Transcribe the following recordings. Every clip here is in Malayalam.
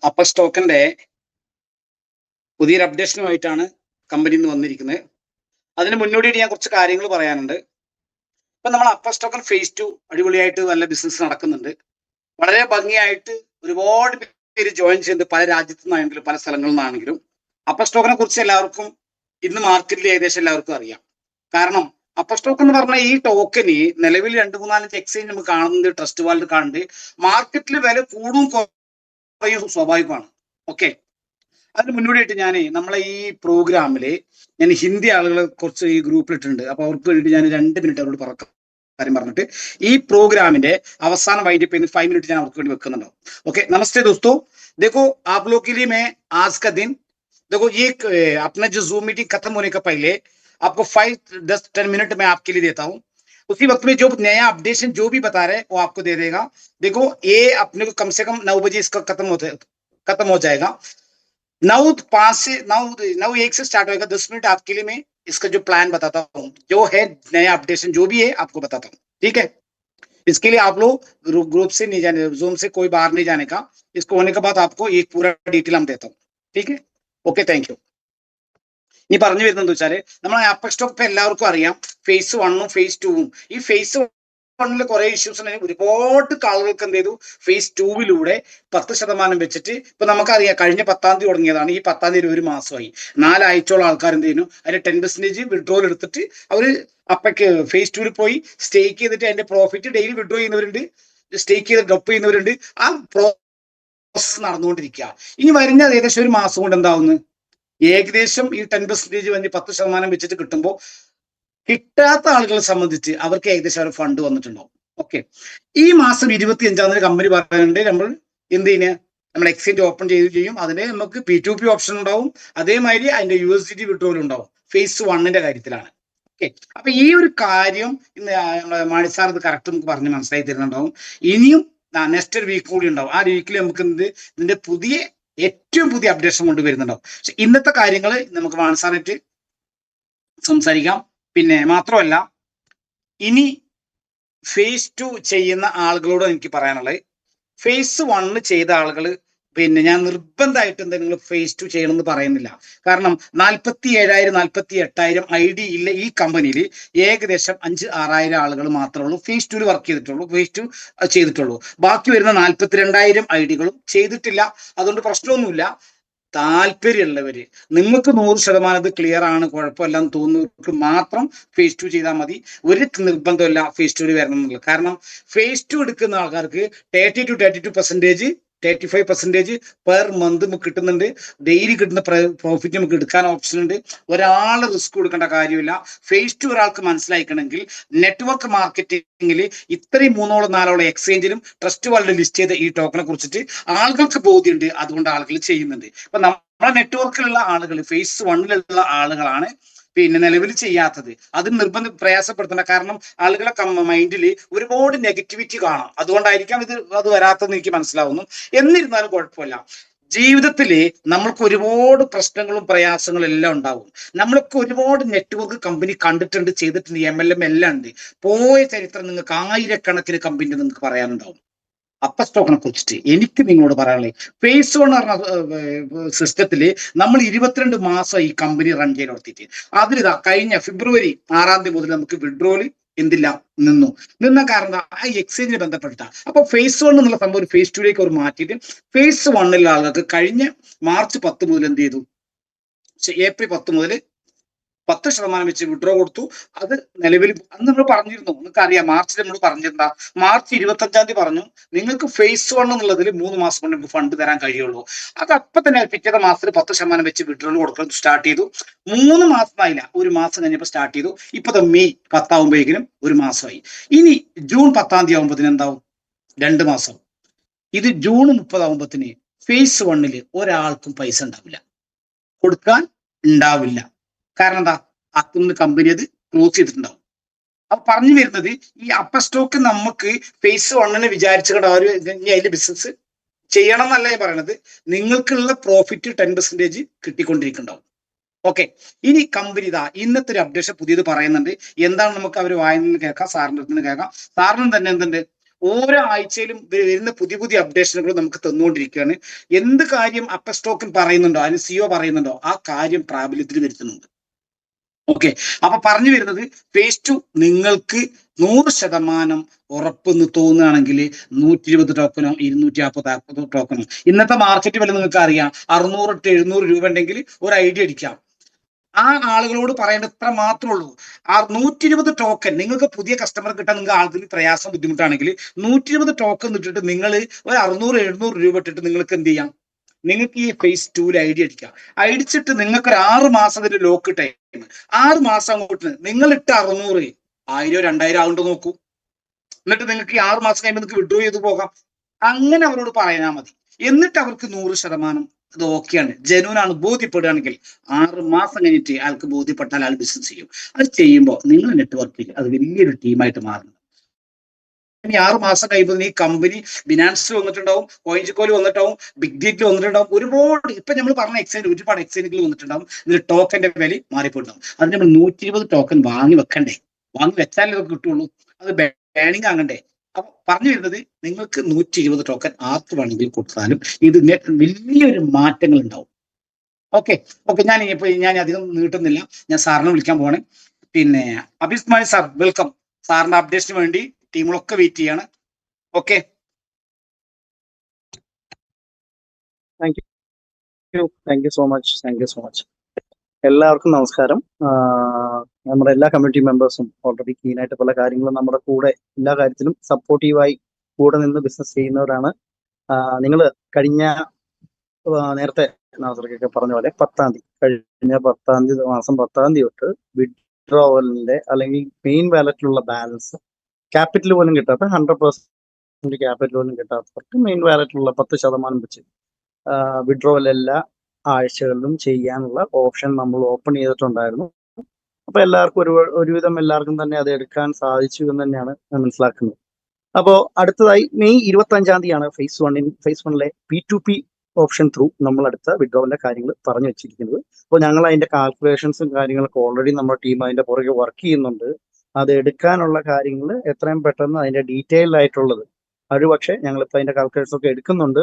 അപ്പർ സ്റ്റോക്കിന്റെ പുതിയൊരു അപ്ഡേഷനുമായിട്ടാണ് കമ്പനി ഇന്ന് വന്നിരിക്കുന്നത്. അതിന് മുന്നോടിയായിട്ട് ഞാൻ കുറച്ച് കാര്യങ്ങൾ പറയാനുണ്ട്. ഇപ്പൊ നമ്മൾ അപ്പർ സ്റ്റോക്കൻ ഫേസ് 2 അടിപൊളിയായിട്ട് നല്ല ബിസിനസ് നടക്കുന്നുണ്ട്. വളരെ ഭംഗിയായിട്ട് ഒരുപാട് പേര് ജോയിൻ ചെയ്യുന്നുണ്ട്, പല രാജ്യത്തു നിന്നാണെങ്കിലും പല സ്ഥലങ്ങളിൽ നിന്നാണെങ്കിലും. അപ്പർ സ്റ്റോക്കിനെ കുറിച്ച് എല്ലാവർക്കും ഇന്ന് മാർക്കറ്റിൽ ഏകദേശം എല്ലാവർക്കും അറിയാം. കാരണം അപ്പർ സ്റ്റോക്ക് എന്ന് പറഞ്ഞാൽ ഈ ടോക്കന് നിലവിൽ 2-3-5 എക്സ്ചേഞ്ച് നമുക്ക് കാണുന്നുണ്ട്, ട്രസ്റ്റ് വാൾഡ് കാണുന്നുണ്ട്. മാർക്കറ്റിൽ വില കൂടും കുറയും സ്വാഭാവികമാണ്. ഓക്കെ, അതിന് മുന്നോടിയായിട്ട് ഞാൻ നമ്മളെ ഈ പ്രോഗ്രാമില് ഞാൻ ഹിന്ദി ആളുകളെ കുറച്ച് ഈ ഗ്രൂപ്പിൽ ഇട്ടിട്ടുണ്ട്. അപ്പൊ അവർക്ക് വേണ്ടി ഞാൻ 2 മിനിറ്റ് അവരോട് കാര്യം പറഞ്ഞിട്ട് ഈ പ്രോഗ്രാമിന്റെ അവസാനം വൈകിട്ട് 5 മിനിറ്റ് ഞാൻ അവർക്ക് വേണ്ടി വെക്കുന്നുണ്ടാവും. ओके, नमस्ते दोस्तों। देखो आप लोग के लिए मैं आज का दिन, देखो ये अपना जो जूम मीटिंग खत्म होने का पहले आपको 5-10-10 मिनट मैं आपके लिए देता हूँ। उसी वक्त में जो नया अपडेशन जो भी बता रहे वो आपको दे देगा। देखो ये अपने को कम से कम 9 बजे इसका खत्म हो जाएगा। 9:05 से स्टार्ट होगा। 10 मिनट आपके लिए मैं इसका जो प्लान बताता हूँ, जो है नया अपडेशन जो भी है आपको बताता हूँ, ठीक है। इसके लिए आप लोग ग्रुप से नहीं जाने, जूम से कोई बाहर नहीं जाने का। इसको होने के बाद आपको एक पूरा डिटेल हम देता हूँ, ठीक है। Okay, thank you. ഇനി പറഞ്ഞു വരുന്നത് വെച്ചാല് നമ്മൾ അപ്പർ സ്റ്റോക്ക് ഇപ്പൊ എല്ലാവർക്കും അറിയാം, ഫേസ് 1ഉം ഫേസ് 2ഉം. ഈ ഫേസ് 1ൽ കുറെ ഇഷ്യൂസ് ഉണ്ടെങ്കിൽ ഒരുപാട് ആളുകൾക്ക് എന്ത് ചെയ്തു, ഫേസ് 2വിലൂടെ 10% വെച്ചിട്ട് ഇപ്പൊ നമുക്കറിയാം കഴിഞ്ഞ 10-ാം തീയതി തുടങ്ങിയതാണ്. ഈ 10-ാം തീയതി ഒരു മാസമായി, 4 ആഴ്ചയോളം ആൾക്കാർ എന്ത് ചെയ്യുന്നു, അതിന്റെ 10% വിഡ്രോൽ എടുത്തിട്ട് അവര് അപ്പക്ക് ഫേസ് 2വിൽ പോയി സ്റ്റേക്ക് ചെയ്തിട്ട് അതിന്റെ പ്രോഫിറ്റ് ഡെയിലി വിഡ്രോ ചെയ്യുന്നവരുണ്ട്, സ്റ്റേക്ക് ചെയ്ത് ഡ്രോപ്പ് ചെയ്യുന്നവരുണ്ട്. ആ പ്രോസസ് നടന്നുകൊണ്ടിരിക്കുക. ഇനി വരുന്ന ഏകദേശം ഒരു മാസം കൊണ്ട് എന്താവുന്നു, ഏകദേശം ഈ 10% വന്ന് 10% വെച്ചിട്ട് കിട്ടുമ്പോൾ കിട്ടാത്ത ആളുകളെ സംബന്ധിച്ച് അവർക്ക് ഏകദേശം ഒരു ഫണ്ട് വന്നിട്ടുണ്ടാവും. ഓക്കെ, ഈ മാസം 25-ാം തീയതി കമ്പനി പറയുന്നുണ്ട് നമ്മൾ എന്ത് ചെയ്യുന്നത്, നമ്മൾ എക്സ്ചേഞ്ച് ഓപ്പൺ ചെയ്യും. അതിന് നമുക്ക് P2P ഓപ്ഷൻ ഉണ്ടാവും, അതേമാതിരി അതിന്റെ USDT വിഡ്രോവൽ ഉണ്ടാവും. ഫേസ് 1ന്റെ കാര്യത്തിലാണ്. ഓക്കെ, അപ്പൊ ഈ ഒരു കാര്യം ഇന്ന് മാണി സാർ ഇത് കറക്റ്റ് നമുക്ക് പറഞ്ഞ് മനസ്സിലാക്കി തരുന്നുണ്ടാവും. ഇനിയും നെക്സ്റ്റ് ഒരു വീക്ക് കൂടി ഉണ്ടാവും. ആ വീക്കിൽ നമുക്ക് ഇതിന്റെ ഏറ്റവും പുതിയ അപ്ഡേഷൻ കൊണ്ടുവരുന്നുണ്ടാവും. പക്ഷെ ഇന്നത്തെ കാര്യങ്ങൾ നമുക്ക് മാണി സാറായിട്ട് സംസാരിക്കാം. പിന്നെ മാത്രമല്ല, ഇനി ഫേസ് 2 ചെയ്യുന്ന ആളുകളോട് എനിക്ക് പറയാനുള്ളത്, ഫേസ് 1 ചെയ്ത ആളുകൾ പിന്നെ ഞാൻ നിർബന്ധമായിട്ട് നിങ്ങൾ ഫേസ് 2 ചെയ്യണമെന്ന് പറയുന്നില്ല. കാരണം 47,000-48,000 ID ഇല്ല ഈ കമ്പനിയിൽ. ഏകദേശം 5,000-6,000 ആളുകൾ മാത്രമേ ഉള്ളൂ ഫേസ് 2 വർക്ക് ചെയ്തിട്ടുള്ളൂ, ഫേസ് 2 ചെയ്തിട്ടുള്ളൂ. ബാക്കി വരുന്ന 42,000 ID ചെയ്തിട്ടില്ല. അതുകൊണ്ട് പ്രശ്നമൊന്നുമില്ല. താല്പര്യമുള്ളവര്, നിങ്ങൾക്ക് 100% ഇത് ക്ലിയർ ആണ്, കുഴപ്പമില്ലെന്ന് തോന്നുന്നവർക്ക് മാത്രം ഫേസ് 2 ചെയ്താൽ മതി. ഒരു നിർബന്ധമില്ല ഫേസ് 2 വരണം എന്നുള്ളത്. കാരണം ഫേസ് 2 എടുക്കുന്ന ആൾക്കാർക്ക് 30-32%, 35% പെർ മന്ത് നമുക്ക് കിട്ടുന്നുണ്ട്. ഡെയിലി കിട്ടുന്ന പ്രോഫിറ്റ് നമുക്ക് എടുക്കാൻ ഓപ്ഷൻ ഉണ്ട്. ഒരാൾ റിസ്ക് കൊടുക്കേണ്ട കാര്യമില്ല. ഫേസ് 2 ഒരാൾക്ക് മനസ്സിലാക്കണമെങ്കിൽ നെറ്റ്വർക്ക് മാർക്കറ്റിംഗിൽ ഇത്രയും 3-4 എക്സ്ചേഞ്ചിലും ട്രസ്റ്റ് വാൾഡ് ലിസ്റ്റ് ചെയ്ത ഈ ടോക്കനെ കുറിച്ചിട്ട് ആളുകൾക്ക് ബോധ്യമുണ്ട്. അതുകൊണ്ട് ആളുകൾ ചെയ്യുന്നുണ്ട്. അപ്പൊ നമ്മുടെ നെറ്റ്വർക്കിലുള്ള ആളുകൾ, ഫേസ് 1ലുള്ള ആളുകളാണ് പിന്നെ നിലവിൽ ചെയ്യാത്തത്. അത് പ്രയാസപ്പെടുത്തണ്ട. കാരണം ആളുകളെ മൈൻഡിൽ ഒരുപാട് നെഗറ്റിവിറ്റി കാണാം. അതുകൊണ്ടായിരിക്കാം അത് വരാത്തെന്ന് എനിക്ക് മനസ്സിലാവുന്നു. എന്നിരുന്നാലും കുഴപ്പമില്ല. ജീവിതത്തില് നമ്മൾക്ക് ഒരുപാട് പ്രശ്നങ്ങളും പ്രയാസങ്ങളും എല്ലാം ഉണ്ടാവും. നമ്മൾക്ക് ഒരുപാട് നെറ്റ്വർക്ക് കമ്പനി കണ്ടിട്ടുണ്ട്, ചെയ്തിട്ടുണ്ട്, MLM എല്ലാം ഉണ്ട്. പോയ ചരിത്രം നിങ്ങൾക്ക് ആയിരക്കണക്കിന് കമ്പനി നിങ്ങൾക്ക് പറയാനുണ്ടാവും. അപ്പർ സ്റ്റോക്കിനെ കുറിച്ചിട്ട് എനിക്ക് നിങ്ങളോട് പറയാനുള്ളത്, ഫേസ് 1 പറഞ്ഞ സിസ്റ്റത്തില് നമ്മൾ 22 മാസം ഈ കമ്പനി റൺ ചെയ്ത് നടത്തിയിട്ട് അതിലിതാ കഴിഞ്ഞ ഫെബ്രുവരി 6-ാം തീയതി മുതൽ നമുക്ക് വിഡ്രോല് നിന്ന കാരണം ആ എക്സ്ചേഞ്ചിന് ബന്ധപ്പെട്ട. അപ്പൊ ഫേസ് 1 എന്നുള്ള സംഭവം ഒരു ഫേസ് 2ലേക്ക് അവർ മാറ്റിയിട്ട് ഫേസ് 1ലുള്ള ആളുകൾക്ക് കഴിഞ്ഞ മാർച്ച് 10 മുതൽ എന്ത് ചെയ്തു, ഏപ്രിൽ 10 മുതൽ 10% വെച്ച് വിഡ്രോ കൊടുത്തു. അത് നിലവിൽ അന്ന് നമ്മൾ പറഞ്ഞിരുന്നു, നിങ്ങൾക്ക് അറിയാം, മാർച്ചിൽ നമ്മൾ പറഞ്ഞിരുന്ന മാർച്ച് 25-ാം തീയതി പറഞ്ഞു നിങ്ങൾക്ക് ഫേസ് 1 എന്നുള്ളതിൽ 3 മാസം കൊണ്ട് നമുക്ക് ഫണ്ട് തരാൻ കഴിയുള്ളൂ. അത് അപ്പൊ തന്നെ പിറ്റേ മാസത്തിൽ 10% വെച്ച് വിഡ്രോ കൊടുക്കാൻ സ്റ്റാർട്ട് ചെയ്തു. 3 മാസമായില്ല, ഒരു മാസം കഴിഞ്ഞപ്പോൾ സ്റ്റാർട്ട് ചെയ്തു. ഇപ്പൊ മെയ് 10 ആവുമ്പോഴേക്കും ഒരു മാസമായി. ഇനി ജൂൺ 10-ാം തീയതി ആവുമ്പോഴത്തേന് എന്താവും, 2 മാസം. ഇത് ജൂൺ 30 ആവുമ്പോഴത്തേന് ഫേസ് 1ൽ ഒരാൾക്കും പൈസ ഉണ്ടാവില്ല, കൊടുക്കാൻ ഉണ്ടാവില്ല. കാരണം എന്താ, അതൊന്ന് കമ്പനി അത് ക്ലോസ് ചെയ്തിട്ടുണ്ടാവും. അപ്പൊ പറഞ്ഞു വരുന്നത്, ഈ അപ്പർ സ്റ്റോക്ക് നമുക്ക് ഫേസ് 1നെ വിചാരിച്ചുകൊണ്ട് അതിന്റെ ബിസിനസ് ചെയ്യണം എന്നല്ല ഞാൻ പറയണത്. നിങ്ങൾക്കുള്ള പ്രോഫിറ്റ് 10% കിട്ടിക്കൊണ്ടിരിക്കുന്നുണ്ടാവും. ഓക്കെ, ഇനി കമ്പനി ഇന്നത്തെ ഒരു അപ്ഡേഷൻ പുതിയത് പറയുന്നുണ്ട്. എന്താണ് നമുക്ക് അവർ വായനയിൽ കേൾക്കാം, സാറിൻ്റെ അടുത്ത് കേൾക്കാം. സാറിനും തന്നെ എന്തുണ്ട്, ഓരോ ആഴ്ചയിലും വരുന്ന പുതിയ പുതിയ അപ്ഡേഷനുകൾ നമുക്ക് തന്നുകൊണ്ടിരിക്കുകയാണ്. എന്ത് കാര്യം അപ്പർ സ്റ്റോക്കിൽ പറയുന്നുണ്ടോ, അതിന് സിഒ പറയുന്നുണ്ടോ, ആ കാര്യം പ്രാബല്യത്തിൽ വരുത്തുന്നുണ്ട്. ഓക്കെ, അപ്പൊ പറഞ്ഞു വരുന്നത് ഫേസ് 2 നിങ്ങൾക്ക് 100% ഉറപ്പെന്ന് തോന്നുകയാണെങ്കിൽ 120 ടോക്കനോ 240 ടോക്കനോ, ഇന്നത്തെ മാർക്കറ്റ് വില നിങ്ങൾക്ക് അറിയാം, 600 to 700 രൂപ ഉണ്ടെങ്കിൽ ഒരു ഐഡിയ അടിക്കാം. ആ ആളുകളോട് പറയേണ്ടത് ഇത്ര മാത്രമേ ഉള്ളൂ. ആ 120 ടോക്കൻ നിങ്ങൾക്ക് പുതിയ കസ്റ്റമർ കിട്ടാൻ നിങ്ങൾക്ക് ആൾക്ക് പ്രയാസം ബുദ്ധിമുട്ടാണെങ്കിൽ 120 ടോക്കൺ ഇട്ടിട്ട് നിങ്ങൾ ഒരു 600-700 രൂപ ഇട്ടിട്ട് നിങ്ങൾക്ക് എന്ത് ചെയ്യാം, നിങ്ങൾക്ക് ഈ ഫേസ് 2 ഐഡിയ അടിക്കാം. അടിച്ചിട്ട് നിങ്ങൾക്ക് ഒരു 6 മാസത്തിന്റെ ലോക്ക് ടൈം, 6 മാസം അങ്ങോട്ട് നിങ്ങൾ ഇട്ട 600 1000-2000 ആവുണ്ടോ നോക്കൂ. എന്നിട്ട് നിങ്ങൾക്ക് ഈ 6 മാസം കഴിയുമ്പോൾ നിങ്ങൾക്ക് വിഡ്രോ ചെയ്ത് പോകാം. അങ്ങനെ അവരോട് പറയാൻ മതി. എന്നിട്ട് അവർക്ക് 100% ഇത് ഓക്കെയാണ്, ജനുവിനാണ് ബോധ്യപ്പെടുകയാണെങ്കിൽ 6 മാസം കഴിഞ്ഞിട്ട് അയാൾക്ക് ബോധ്യപ്പെട്ടാൽ അയാൾ ബിസിനസ് ചെയ്യും. അത് ചെയ്യുമ്പോൾ നിങ്ങൾ നെറ്റ്വർക്കിൽ അത് വലിയൊരു ടീമായിട്ട് മാറുന്നു. ഇനി 6 മാസം കഴിയുമ്പോൾ ഈ കമ്പനി ബിനാൻസിൽ വന്നിട്ടുണ്ടാവും, കോയിൻജിക്കോയിൽ വന്നിട്ടുണ്ടാവും, ബിഗ് ഡേറ്റിൽ വന്നിട്ടുണ്ടാവും, ഒരുപാട് ഇപ്പൊ നമ്മൾ പറഞ്ഞ എക്സ്ചേഞ്ച് ഒരുപാട് എക്സ്ചേഞ്ചുകൾ വന്നിട്ടുണ്ടാവും. ഇതിൽ ടോക്കന്റെ വില മാറിപ്പോയിട്ടുണ്ടാവും. അത് നമ്മൾ 120 ടോക്കൺ വാങ്ങി വെക്കണ്ടേ, വാങ്ങി വെച്ചാലേ ഇതൊക്കെ കിട്ടുള്ളൂ. അത് ബാനിങ് ആകണ്ടേ. അപ്പൊ പറഞ്ഞു വരുന്നത് നിങ്ങൾക്ക് 120 ടോക്കൺ ആർക്ക് വേണമെങ്കിൽ കൊടുത്താലും ഇത് വലിയൊരു മാറ്റങ്ങൾ ഉണ്ടാവും. ഓക്കെ ഓക്കെ, ഞാൻ അധികം നീട്ടുന്നില്ല, ഞാൻ സാറിനെ വിളിക്കാൻ പോവാണ്. പിന്നെ അഭിസ്മായി സാർ, വെൽക്കം. സാറിന്റെ അപ്ഡേഷന് വേണ്ടി ടീമുകളൊക്കെ വെയിറ്റ് ചെയ്യാണ്. Okay, thank you so much. എല്ലാവർക്കും നമസ്കാരം. നമ്മുടെ എല്ലാ കമ്മ്യൂണിറ്റി മെമ്പേഴ്സും ഓൾറെഡി ക്ലീനായിട്ട് പല കാര്യങ്ങളും നമ്മുടെ കൂടെ എല്ലാ കാര്യത്തിലും സപ്പോർട്ടീവായി കൂടെ നിന്ന് ബിസിനസ് ചെയ്യുന്നവരാണ്. നിങ്ങൾ കഴിഞ്ഞ നേരത്തെ നാസർക്കൊക്കെ പറഞ്ഞ പോലെ കഴിഞ്ഞ 10 മാസം 10 തൊട്ട് വിഡ്രോവലിന്റെ അല്ലെങ്കിൽ മെയിൻ വാലറ്റിലുള്ള ബാലൻസ് ക്യാപിറ്റൽ പോലും കിട്ടാത്ത 100% ക്യാപിറ്റൽ പോലും കിട്ടാത്തവർക്ക് മെയിൻ വാലറ്റിലുള്ള 10% വെച്ച് വിഡ്രോവൽ എല്ലാ ആഴ്ചകളിലും ചെയ്യാനുള്ള ഓപ്ഷൻ നമ്മൾ ഓപ്പൺ ചെയ്തിട്ടുണ്ടായിരുന്നു. അപ്പൊ എല്ലാവർക്കും ഒരുവിധം എല്ലാവർക്കും തന്നെ അത് എടുക്കാൻ സാധിച്ചു എന്ന് തന്നെയാണ് ഞാൻ മനസ്സിലാക്കുന്നത്. അപ്പോൾ അടുത്തതായി മെയ് 25-ാം തീയതിയാണ് ഫേസ് 1-ലെ P2P ഓപ്ഷൻ ത്രൂ നമ്മൾ അടുത്ത വിഡ്രോവലിന്റെ കാര്യങ്ങൾ പറഞ്ഞു വെച്ചിരിക്കുന്നത്. അപ്പോൾ ഞങ്ങൾ അതിന്റെ കാൽക്കുലേഷൻസും കാര്യങ്ങളൊക്കെ ഓൾറെഡി നമ്മുടെ ടീം അതിന്റെ പുറകെ വർക്ക് ചെയ്യുന്നുണ്ട്. അത് എടുക്കാനുള്ള കാര്യങ്ങൾ എത്രയും പെട്ടെന്ന് അതിന്റെ ഡീറ്റെയിൽഡ് ആയിട്ടുള്ളത് പക്ഷേ ഞങ്ങളിപ്പോൾ അതിന്റെ കാൽക്കുലേഷൻസ് ഒക്കെ എടുക്കുന്നുണ്ട്.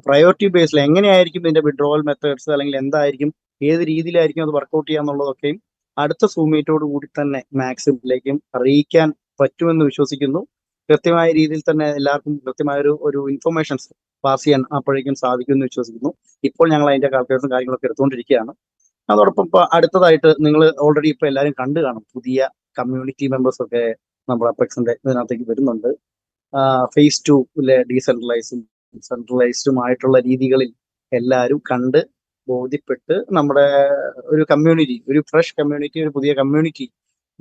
പ്രയോറിറ്റി ബേസിൽ എങ്ങനെയായിരിക്കും ഇതിന്റെ വിഡ്രോവൽ മെത്തേഡ്സ്, അല്ലെങ്കിൽ എന്തായിരിക്കും, ഏത് രീതിയിലായിരിക്കും അത് വർക്കൗട്ട് ചെയ്യാന്നുള്ളതൊക്കെയും അടുത്ത സൂമീറ്റോട് കൂടി തന്നെ മാക്സിമിലേക്കും അറിയിക്കാൻ പറ്റുമെന്ന് വിശ്വസിക്കുന്നു. കൃത്യമായ രീതിയിൽ തന്നെ എല്ലാവർക്കും കൃത്യമായ ഒരു ഇൻഫർമേഷൻസ് പാസ് ചെയ്യാൻ അപ്പോഴേക്കും സാധിക്കുമെന്ന് വിശ്വസിക്കുന്നു. ഇപ്പോൾ ഞങ്ങൾ അതിന്റെ കാൽക്കുലേഷനും കാര്യങ്ങളൊക്കെ എടുത്തുകൊണ്ടിരിക്കുകയാണ്. അതോടൊപ്പം ഇപ്പൊ അടുത്തതായിട്ട് നിങ്ങൾ ഓൾറെഡി ഇപ്പൊ എല്ലാവരും കണ്ടു കാണും, പുതിയ കമ്മ്യൂണിറ്റി മെമ്പേഴ്സ് ഒക്കെ നമ്മുടെ അപ്പെക്സിന്റെ ഇതിനകത്തേക്ക് വരുന്നുണ്ട്. ഫേസ് 2-ലെ ഡീസെൻട്രലൈസും സെൻട്രലൈസ്ഡുമായിട്ടുള്ള രീതികളിൽ എല്ലാവരും കണ്ട് ബോധ്യപ്പെട്ട് നമ്മുടെ ഒരു കമ്മ്യൂണിറ്റി, ഒരു ഫ്രഷ് കമ്മ്യൂണിറ്റി, ഒരു പുതിയ കമ്മ്യൂണിറ്റി,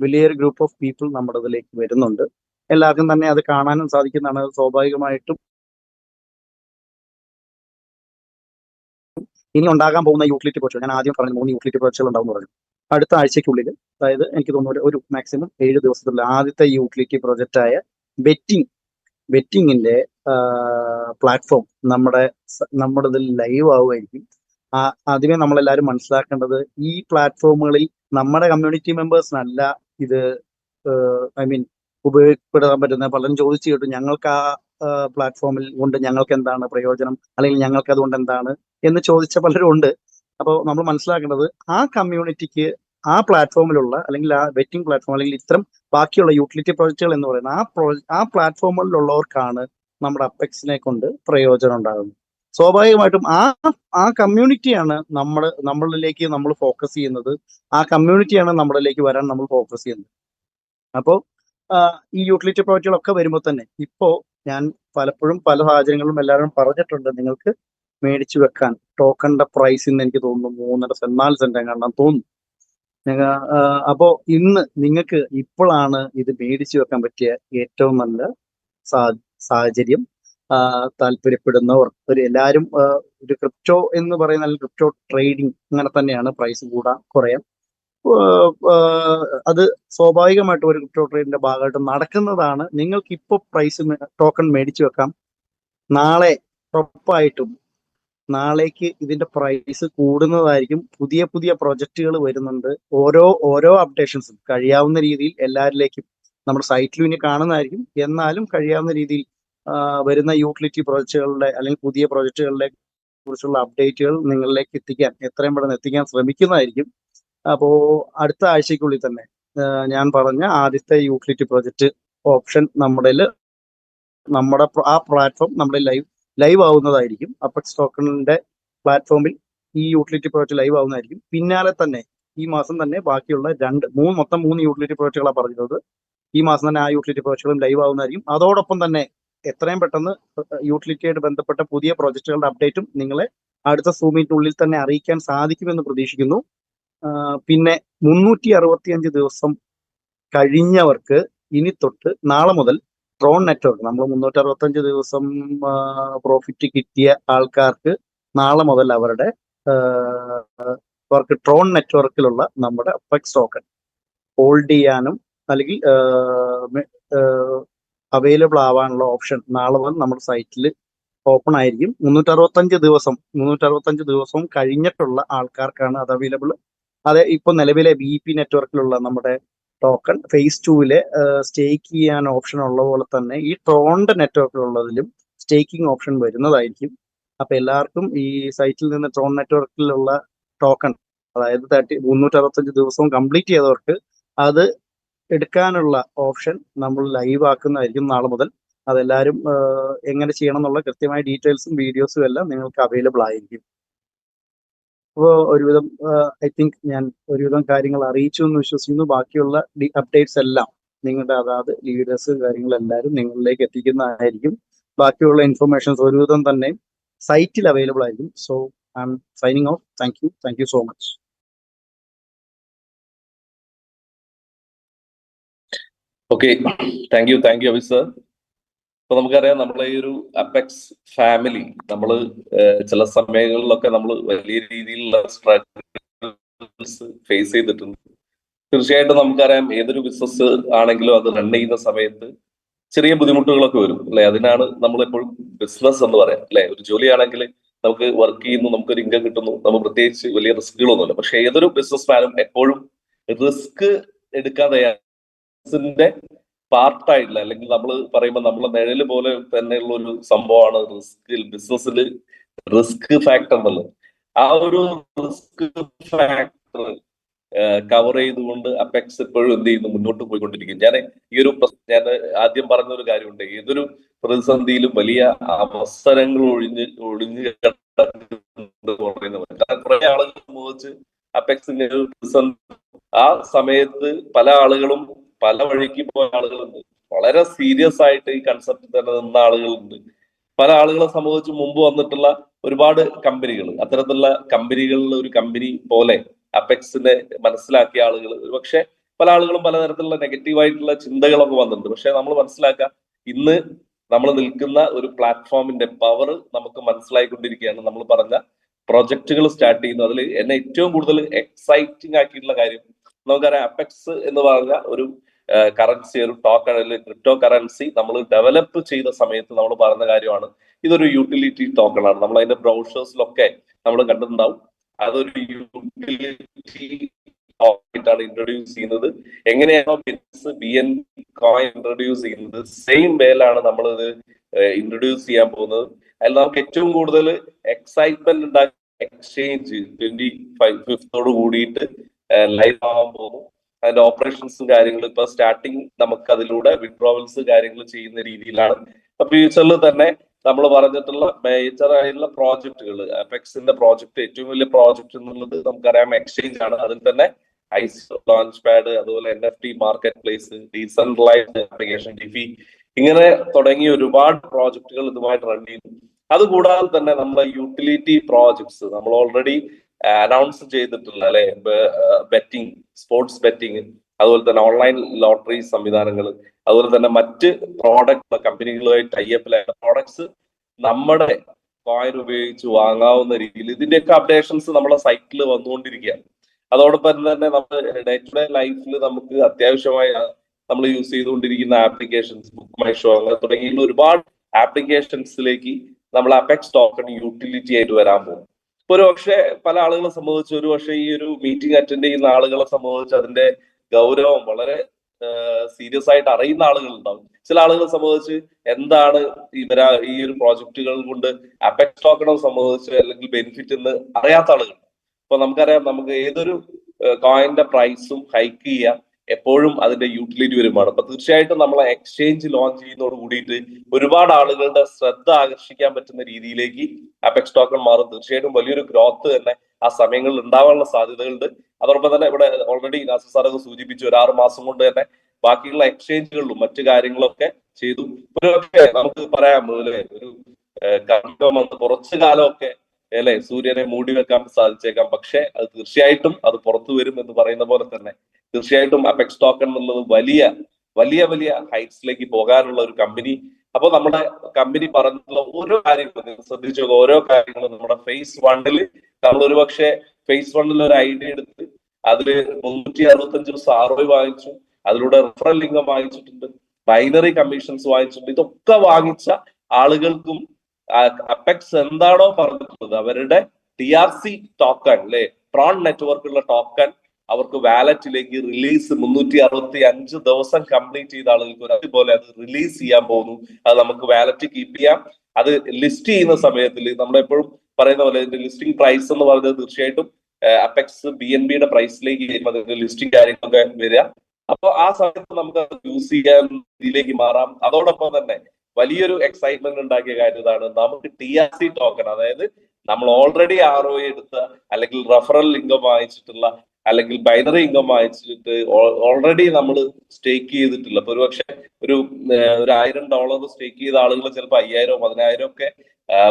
വലിയൊരു ഗ്രൂപ്പ് ഓഫ് പീപ്പിൾ നമ്മുടെ ഇതിലേക്ക് വരുന്നുണ്ട്. എല്ലാവർക്കും തന്നെ അത് കാണാനും സാധിക്കുന്നതാണ്. സ്വാഭാവികമായിട്ടും ഇനി ഉണ്ടാകാൻ പോകുന്ന യൂട്ടിലിറ്റി പർച്ചേസ്, ഞാൻ ആദ്യം പറഞ്ഞു 3 യൂട്ടിലിറ്റി പർച്ചേസുകൾ ഉണ്ടാവും എന്ന് പറഞ്ഞു. അടുത്ത ആഴ്ചയ്ക്കുള്ളിൽ, അതായത് എനിക്ക് തോന്നുന്നു ഒരു മാക്സിമം 7 ദിവസത്തിലുള്ള ആദ്യത്തെ യൂട്ടിലിറ്റി പ്രൊജക്റ്റായ ബെറ്റിങ്ങിന്റെ പ്ലാറ്റ്ഫോം നമ്മുടെ ഇതിൽ ലൈവ് ആവുമായിരിക്കും. ആദ്യമേ നമ്മളെല്ലാവരും മനസ്സിലാക്കേണ്ടത്, ഈ പ്ലാറ്റ്ഫോമുകളിൽ നമ്മുടെ കമ്മ്യൂണിറ്റി മെമ്പേഴ്സിനല്ല ഇത് ഉപയോഗപ്പെടുത്താൻ പറ്റുന്നത്. പലരും ചോദിച്ചു കേട്ടു, ഞങ്ങൾക്ക് ആ പ്ലാറ്റ്ഫോമിൽ കൊണ്ട് ഞങ്ങൾക്ക് എന്താണ് പ്രയോജനം, അല്ലെങ്കിൽ ഞങ്ങൾക്ക് അതുകൊണ്ട് എന്താണ് എന്ന് ചോദിച്ച പലരും ഉണ്ട്. അപ്പോൾ നമ്മൾ മനസ്സിലാക്കേണ്ടത്, ആ കമ്മ്യൂണിറ്റിക്ക് ആ പ്ലാറ്റ്ഫോമിലുള്ള, അല്ലെങ്കിൽ ആ ബെറ്റിംഗ് പ്ലാറ്റ്ഫോം, അല്ലെങ്കിൽ ഇത്തരം ബാക്കിയുള്ള യൂട്ടിലിറ്റി പ്രോജക്റ്റുകൾ എന്ന് പറയുന്ന ആ പ്ലാറ്റ്ഫോമുകളിലുള്ളവർക്കാണ് നമ്മുടെ അപ്പെക്സിനെ കൊണ്ട് പ്രയോജനം ഉണ്ടാകുന്നത്. സ്വാഭാവികമായിട്ടും ആ കമ്മ്യൂണിറ്റിയാണ് നമ്മളിലേക്ക് നമ്മൾ ഫോക്കസ് ചെയ്യുന്നത്. ആ കമ്മ്യൂണിറ്റിയാണ് നമ്മളിലേക്ക് വരാൻ നമ്മൾ ഫോക്കസ് ചെയ്യുന്നത്. അപ്പോൾ ഈ യൂട്ടിലിറ്റി പ്രോജക്റ്റുകളൊക്കെ വരുമ്പോൾ തന്നെ ഇപ്പോൾ ഞാൻ പലപ്പോഴും പല സാഹചര്യങ്ങളിലും എല്ലാവരും പറഞ്ഞിട്ടുണ്ട്, നിങ്ങൾക്ക് മേടിച്ചു വെക്കാൻ ടോക്കണിന്റെ പ്രൈസ് ഇന്ന് എനിക്ക് തോന്നുന്നു 3.5 സെന്റ് എങ്ങാണ്ടാന്ന് തോന്നുന്നു. അപ്പോ ഇന്ന് നിങ്ങൾക്ക് ഇപ്പോഴാണ് ഇത് മേടിച്ചു വെക്കാൻ പറ്റിയ ഏറ്റവും നല്ല സാഹചര്യം. താല്പര്യപ്പെടുന്നവർ എല്ലാവരും ഒരു ക്രിപ്റ്റോ എന്ന് പറയുന്ന, അല്ലെങ്കിൽ ക്രിപ്റ്റോ ട്രേഡിംഗ് അങ്ങനെ തന്നെയാണ്, പ്രൈസ് കുറയാം. അത് സ്വാഭാവികമായിട്ടും ഒരു ക്രിപ്റ്റോ ട്രേഡിന്റെ ഭാഗമായിട്ട് നടക്കുന്നതാണ്. നിങ്ങൾക്ക് ഇപ്പോൾ പ്രൈസ് ടോക്കൺ മേടിച്ചു വെക്കാം. നാളെ ഉറപ്പായിട്ടും നാളേക്ക് ഇതിന്റെ പ്രൈസ് കൂടുന്നതായിരിക്കും. പുതിയ പുതിയ പ്രൊജക്റ്റുകൾ വരുന്നുണ്ട്. ഓരോ അപ്ഡേഷൻസും കഴിയാവുന്ന രീതിയിൽ എല്ലാവരിലേക്കും നമ്മുടെ സൈറ്റിലും ഇനി കാണുന്നതായിരിക്കും. എന്നാലും കഴിയാവുന്ന രീതിയിൽ വരുന്ന യൂട്ടിലിറ്റി പ്രോജക്റ്റുകളുടെ അല്ലെങ്കിൽ പുതിയ പ്രോജക്റ്റുകളുടെ കുറിച്ചുള്ള അപ്ഡേറ്റുകൾ നിങ്ങളിലേക്ക് എത്രയും പെട്ടെന്ന് എത്തിക്കാൻ ശ്രമിക്കുന്നതായിരിക്കും. അപ്പോൾ അടുത്ത ആഴ്ചയ്ക്കുള്ളിൽ തന്നെ ഞാൻ പറഞ്ഞ ആദ്യത്തെ യൂട്ടിലിറ്റി പ്രോജക്റ്റ് ഓപ്ഷൻ നമ്മുടെ ആ പ്ലാറ്റ്ഫോം നമ്മുടെ ലൈവ് ആവുന്നതായിരിക്കും. അപ്പെക്സ് ടോക്കണിന്റെ പ്ലാറ്റ്ഫോമിൽ ഈ യൂട്ടിലിറ്റി പ്രോജക്റ്റ് ലൈവ് ആവുന്നതായിരിക്കും. പിന്നാലെ തന്നെ ഈ മാസം തന്നെ ബാക്കിയുള്ള മൊത്തം 3 യൂട്ടിലിറ്റി പ്രോജക്റ്റുകളാണ് പറഞ്ഞത്. ഈ മാസം തന്നെ ആ യൂട്ടിലിറ്റി പ്രോജക്റ്റുകളും ലൈവ് ആവുന്നതായിരിക്കും. അതോടൊപ്പം തന്നെ എത്രയും പെട്ടെന്ന് യൂട്ടിലിറ്റിയായിട്ട് ബന്ധപ്പെട്ട പുതിയ പ്രോജക്റ്റുകളുടെ അപ്ഡേറ്റും നിങ്ങളെ അടുത്ത സൂമിനുള്ളിൽ തന്നെ അറിയിക്കാൻ സാധിക്കുമെന്ന് പ്രതീക്ഷിക്കുന്നു. പിന്നെ 365 ദിവസം കഴിഞ്ഞവർക്ക് ഇനി തൊട്ട് നാളെ മുതൽ ട്രോൺ നെറ്റ്വർക്ക്, നമ്മൾ 365 ദിവസം പ്രോഫിറ്റ് കിട്ടിയ ആൾക്കാർക്ക് നാളെ മുതൽ അവർക്ക് ട്രോൺ നെറ്റ്വർക്കിലുള്ള നമ്മുടെ അപ്പെക്സ് ടോക്കൺ ഹോൾഡ് ചെയ്യാനും അല്ലെങ്കിൽ അവൈലബിൾ ആവാനുള്ള ഓപ്ഷൻ നാളെ മുതൽ നമ്മുടെ സൈറ്റിൽ ഓപ്പൺ ആയിരിക്കും. 365 ദിവസവും കഴിഞ്ഞിട്ടുള്ള ആൾക്കാർക്കാണ് അത് അവൈലബിൾ. അതെ, ഇപ്പൊ നിലവിലെ BP നെറ്റ്വർക്കിലുള്ള നമ്മുടെ ടോക്കൺ ഫേസ് 2 സ്റ്റേക്ക് ചെയ്യാൻ ഓപ്ഷൻ ഉള്ള പോലെ തന്നെ ഈ ട്രോണിന്റെ നെറ്റ്വർക്കിലുള്ളതിലും സ്റ്റേക്കിംഗ് ഓപ്ഷൻ വരുന്നതായിരിക്കും. അപ്പൊ എല്ലാവർക്കും ഈ സൈറ്റിൽ നിന്ന് ട്രോൺ നെറ്റ്വർക്കിലുള്ള ടോക്കൺ, അതായത് 365 ദിവസവും കംപ്ലീറ്റ് ചെയ്തവർക്ക് അത് എടുക്കാനുള്ള ഓപ്ഷൻ നമ്മൾ ലൈവ് ആക്കുന്നതായിരിക്കും നാളെ മുതൽ. അതെല്ലാവരും എങ്ങനെ ചെയ്യണം എന്നുള്ള കൃത്യമായ ഡീറ്റെയിൽസും വീഡിയോസും എല്ലാം നിങ്ങൾക്ക് അവൈലബിൾ ആയിരിക്കും. അപ്പോൾ ഒരുവിധം ഐ തിങ്ക് ഞാൻ ഒരുവിധം കാര്യങ്ങൾ അറിയിച്ചു എന്ന് വിശ്വസിക്കുന്നു. ബാക്കിയുള്ള അപ്ഡേറ്റ്സ് എല്ലാം നിങ്ങളുടെ അതാത് ലീഡേഴ്സ് കാര്യങ്ങളെല്ലാവരും നിങ്ങളിലേക്ക് എത്തിക്കുന്നതായിരിക്കും. ബാക്കിയുള്ള ഇൻഫർമേഷൻസ് ഒരുവിധം തന്നെ സൈറ്റിൽ അവൈലബിൾ ആയിരിക്കും. So I M signing out. Thank you so much. Okay, thank you Abhi sir. അപ്പൊ നമുക്കറിയാം, നമ്മളെ ഈ ഒരു അപ്പെക്സ് ഫാമിലി നമ്മൾ ചില സമയങ്ങളിലൊക്കെ നമ്മൾ വലിയ രീതിയിലുള്ള സ്ട്രഗിൾസ് ഫേസ് ചെയ്തിട്ടുണ്ട്. തീർച്ചയായിട്ടും നമുക്കറിയാം, ഏതൊരു ബിസിനസ് ആണെങ്കിലും അത് റൺ ചെയ്യുന്ന സമയത്ത് ചെറിയ ബുദ്ധിമുട്ടുകളൊക്കെ വരും അല്ലെ. അതിനാണ് നമ്മളെപ്പോഴും ബിസിനസ് എന്ന് പറയാം അല്ലെ. ഒരു ജോലിയാണെങ്കിൽ നമുക്ക് വർക്ക് ചെയ്യുന്നു, നമുക്കൊരു ഇൻകം കിട്ടുന്നു, നമുക്ക് പ്രത്യേകിച്ച് വലിയ റിസ്കുകളൊന്നുമില്ല. പക്ഷെ ഏതൊരു ബിസിനസ്മാനും എപ്പോഴും റിസ്ക് എടുക്കാതെ പാർട്ടായിട്ടില്ല, അല്ലെങ്കിൽ നമ്മൾ പറയുമ്പോൾ നമ്മളെ നിഴല് പോലെ തന്നെയുള്ള ഒരു സംഭവമാണ് ബിസിനസ്സിൽ റിസ്ക് ഫാക്ടർ എന്നുള്ളത്. ആ ഒരു റിസ്ക് ഫാക്ടർ കവർ ചെയ്തുകൊണ്ട് അപ്പെക്സ് എപ്പോഴും എന്ത് ചെയ്യുന്നു, മുന്നോട്ട് പോയിക്കൊണ്ടിരിക്കും. ഞാൻ ആദ്യം പറഞ്ഞ ഒരു കാര്യമുണ്ട്, ഏതൊരു പ്രതിസന്ധിയിലും വലിയ അവസരങ്ങൾ ഒഴിഞ്ഞു കുറെ ആളുകൾ സംഭവിച്ച് അപ്പെക്സിന്റെ ഒരു പ്രതിസന്ധി ആ സമയത്ത് പല ആളുകളും പല വഴിക്ക് പോയ ആളുകളുണ്ട്. വളരെ സീരിയസ് ആയിട്ട് ഈ കൺസെപ്റ്റ് തന്നെ നിന്ന ആളുകളുണ്ട്. പല ആളുകളെ സംബന്ധിച്ച് മുമ്പ് വന്നിട്ടുള്ള ഒരുപാട് കമ്പനികൾ, അത്തരത്തിലുള്ള കമ്പനികളിൽ ഒരു കമ്പനി പോലെ അപ്പെക്സിനെ മനസ്സിലാക്കിയ ആളുകൾ, പക്ഷെ പല ആളുകളും പലതരത്തിലുള്ള നെഗറ്റീവായിട്ടുള്ള ചിന്തകളൊക്കെ വന്നിട്ടുണ്ട്. പക്ഷെ നമ്മൾ മനസ്സിലാക്കുക, ഇന്ന് നമ്മൾ നിൽക്കുന്ന ഒരു പ്ലാറ്റ്ഫോമിന്റെ പവർ നമുക്ക് മനസ്സിലായിക്കൊണ്ടിരിക്കുകയാണ്. നമ്മൾ പറഞ്ഞ പ്രൊജക്ടുകൾ സ്റ്റാർട്ട് ചെയ്യുന്നു. അതിൽ എന്നെ ഏറ്റവും കൂടുതൽ എക്സൈറ്റിംഗ് ആക്കിയിട്ടുള്ള കാര്യം, നമുക്കറിയാം അപ്പെക്സ് എന്ന് പറഞ്ഞ ഒരു കറൻസി, ഒരു ടോക്കൺ അല്ലെങ്കിൽ ക്രിപ്റ്റോ കറൻസി നമ്മൾ ഡെവലപ്പ് ചെയ്ത സമയത്ത് നമ്മൾ പറഞ്ഞ കാര്യമാണ്, ഇതൊരു യൂട്ടിലിറ്റി ടോക്കൺ ആണ്. നമ്മൾ അതിന്റെ ബ്രൗഷേഴ്സിലൊക്കെ നമ്മൾ കണ്ടിട്ടുണ്ടാവും. അതൊരു യൂട്ടിലിറ്റി ആയിട്ടാണ് ഇൻട്രൊഡ്യൂസ് ചെയ്യുന്നത്. എങ്ങനെയാണോ BNB കോയിൻ ഇൻട്രൊഡ്യൂസ് ചെയ്യുന്നത്, സെയിം വേലാണ് നമ്മൾ ഇത് ഇൻട്രൊഡ്യൂസ് ചെയ്യാൻ പോകുന്നത്. അതിൽ നമുക്ക് ഏറ്റവും കൂടുതൽ എക്സൈറ്റ്മെന്റ് ഉണ്ടാക്കി എക്സ്ചേഞ്ച് 25th കൂടിയിട്ട് ലൈവ് ആവാൻ പോകുന്നു. അതിന്റെ ഓപ്പറേഷൻസും കാര്യങ്ങളും ഇപ്പൊ സ്റ്റാർട്ടിങ് നമുക്ക് അതിലൂടെ വിഡ്രോവൽസ് കാര്യങ്ങൾ ചെയ്യുന്ന രീതിയിലാണ്. ഫ്യൂച്ചറിൽ തന്നെ നമ്മൾ പറഞ്ഞിട്ടുള്ള മേജർ ആയിട്ടുള്ള പ്രോജക്റ്റുകൾ, അപ്പെക്സിന്റെ പ്രോജക്റ്റ് ഏറ്റവും വലിയ പ്രോജക്റ്റ് എന്നുള്ളത് നമുക്കറിയാം എക്സ്ചേഞ്ച് ആണ്. അതിൽ തന്നെ ഐസോ ലോഞ്ച് പാഡ്, അതുപോലെ NFT market place, decentralised application DeFi, ഇങ്ങനെ തുടങ്ങിയ ഒരുപാട് പ്രോജക്റ്റുകൾ ഇതുമായിട്ട് റൺ ചെയ്യുന്നു. അതുകൂടാതെ തന്നെ നമ്മുടെ യൂട്ടിലിറ്റി പ്രോജക്ട്സ് നമ്മൾ ഓൾറെഡി അനൗൺസ് ചെയ്തിട്ടുള്ള അല്ലെ, ബെറ്റിംഗ്, സ്പോർട്സ് ബെറ്റിംഗ്, അതുപോലെ തന്നെ ഓൺലൈൻ ലോട്ടറി സംവിധാനങ്ങൾ, അതുപോലെ തന്നെ മറ്റ് പ്രോഡക്റ്റ് കമ്പനികളുമായി ടൈപ്പിലായ പ്രോഡക്ട്സ് നമ്മുടെ കോയിൻ ഉപയോഗിച്ച് വാങ്ങാവുന്ന രീതിയിൽ ഇതിന്റെയൊക്കെ അപ്ഡേഷൻസ് നമ്മുടെ സൈറ്റിൽ വന്നുകൊണ്ടിരിക്കുകയാണ്. അതോടൊപ്പം തന്നെ നമ്മൾ ഡേ ടു ഡേ ലൈഫിൽ നമുക്ക് അത്യാവശ്യമായി നമ്മൾ യൂസ് ചെയ്തുകൊണ്ടിരിക്കുന്ന ആപ്ലിക്കേഷൻസ്, ബുക്ക് മൈ ഷോ, അങ്ങനെ തുടങ്ങിയുള്ള ഒരുപാട് ആപ്ലിക്കേഷൻസിലേക്ക് നമ്മൾ അപ്പെക്സ് ടോക്കൺ യൂട്ടിലിറ്റി ആയിട്ട് വരാൻ പോകും. ഒരു പക്ഷെ പല ആളുകളെ സംബന്ധിച്ച്, ഒരു പക്ഷേ ഈ ഒരു മീറ്റിംഗ് അറ്റൻഡ് ചെയ്യുന്ന ആളുകളെ സംബന്ധിച്ച് അതിന്റെ ഗൗരവം വളരെ സീരിയസ് ആയിട്ട് അറിയുന്ന ആളുകൾ ഉണ്ടാവും. ചില ആളുകളെ സംബന്ധിച്ച് എന്താണ് ഈ ഒരു പ്രോജക്റ്റുകൾ കൊണ്ട് അപെക്സ് ടോക്കണെ സംബന്ധിച്ച് അല്ലെങ്കിൽ ബെനിഫിറ്റ് എന്ന് അറിയാത്ത ആളുകൾ. ഇപ്പൊ നമുക്കറിയാം, നമുക്ക് ഏതൊരു കോയിന്റെ പ്രൈസും ഹൈക്ക് ചെയ്യാം, എപ്പോഴും അതിന്റെ യൂട്ടിലിറ്റി വരുമാണ്. അപ്പൊ തീർച്ചയായിട്ടും നമ്മളെ എക്സ്ചേഞ്ച് ലോഞ്ച് ചെയ്യുന്നതോട് കൂടിയിട്ട് ഒരുപാട് ആളുകളുടെ ശ്രദ്ധ ആകർഷിക്കാൻ പറ്റുന്ന രീതിയിലേക്ക് അപെക്സ് ടോക്കൺ മാറും. തീർച്ചയായിട്ടും വലിയൊരു ഗ്രോത്ത് തന്നെ ആ സമയങ്ങളിൽ ഉണ്ടാവാനുള്ള സാധ്യതകളുണ്ട്. അതോടൊപ്പം തന്നെ ഇവിടെ ഓൾറെഡി നാസർ സാറൊക്കെ സൂചിപ്പിച്ചു, ഒരു 6 മാസം കൊണ്ട് തന്നെ ബാക്കിയുള്ള എക്സ്ചേഞ്ചുകളിലും മറ്റു കാര്യങ്ങളൊക്കെ ചെയ്തു. ഒരുപക്ഷെ നമുക്ക് പറയാം ഒരു കുറച്ചു കാലമൊക്കെ അല്ലെ സൂര്യനെ മൂടി വെക്കാൻ സാധിച്ചേക്കാം. പക്ഷെ അത് തീർച്ചയായിട്ടും അത് പുറത്തു വരും എന്ന് പറയുന്ന പോലെ തന്നെ തീർച്ചയായിട്ടും അപെക്സ് ടോക്കൺ എന്നുള്ളത് വലിയ വലിയ വലിയ ഹൈറ്റ്സിലേക്ക് പോകാനുള്ള ഒരു കമ്പനി. അപ്പൊ നമ്മുടെ കമ്പനി പറഞ്ഞിട്ടുള്ള ഓരോ കാര്യങ്ങളും ശ്രദ്ധിച്ചു, ഓരോ കാര്യങ്ങളും നമ്മുടെ ഫേസ് 1 നമ്മൾ ഒരുപക്ഷെ ഫേസ് 1 ഒരു ഐഡിയ എടുത്ത് അതില് 365 ദിവസം ROI വാങ്ങിച്ചു, അതിലൂടെ റെഫറൽ ഇൻകം വാങ്ങിച്ചിട്ടുണ്ട്, ബൈനറി കമ്മീഷൻസ് വാങ്ങിച്ചിട്ടുണ്ട്. ഇതൊക്കെ വാങ്ങിച്ച ആളുകൾക്കും അപെക്സ് എന്താണോ പറഞ്ഞിട്ടുള്ളത് അവരുടെ TRC ടോക്കൺ അല്ലെ, ട്രോൺ നെറ്റ്വർക്കുള്ള ടോക്കൺ അവർക്ക് വാലറ്റിലേക്ക് റിലീസ് 365 ദിവസം കംപ്ലീറ്റ് ചെയ്ത ആളുകൾക്ക് അതുപോലെ അത് റിലീസ് ചെയ്യാൻ പോകുന്നു. അത് നമുക്ക് വാലറ്റ് കീപ്പ് ചെയ്യാം. അത് ലിസ്റ്റ് ചെയ്യുന്ന സമയത്തിൽ നമ്മളെപ്പോഴും പറയുന്ന പോലെ ഇതിന്റെ ലിസ്റ്റിംഗ് പ്രൈസ് എന്ന് പറയുന്നത് തീർച്ചയായിട്ടും അപെക്സ് BNB യുടെ പ്രൈസിലേക്ക് അതിന്റെ ലിസ്റ്റിംഗ് കാര്യങ്ങളൊക്കെ വരിക. അപ്പൊ ആ സമയത്ത് നമുക്ക് അത് യൂസ് ചെയ്യാൻ ഇതിലേക്ക് മാറാം. അതോടൊപ്പം തന്നെ വലിയൊരു എക്സൈറ്റ്മെന്റ് ഉണ്ടാക്കിയ കാര്യം ഇതാണ്, നമുക്ക് TRC ടോക്കൺ, അതായത് നമ്മൾ ഓൾറെഡി ROI എടുത്ത അല്ലെങ്കിൽ റെഫറൽ ഇൻകം വാങ്ങിച്ചിട്ടുള്ള അല്ലെങ്കിൽ ബൈനറി ഇൻകം വാങ്ങിച്ചിട്ട് ഓൾറെഡി നമ്മൾ സ്റ്റേക്ക് ചെയ്തിട്ടില്ല. അപ്പൊ ഒരുപക്ഷെ ഒരു $1000 സ്റ്റേക്ക് ചെയ്ത ആളുകൾ ചിലപ്പോൾ 5000 10,000 ഒക്കെ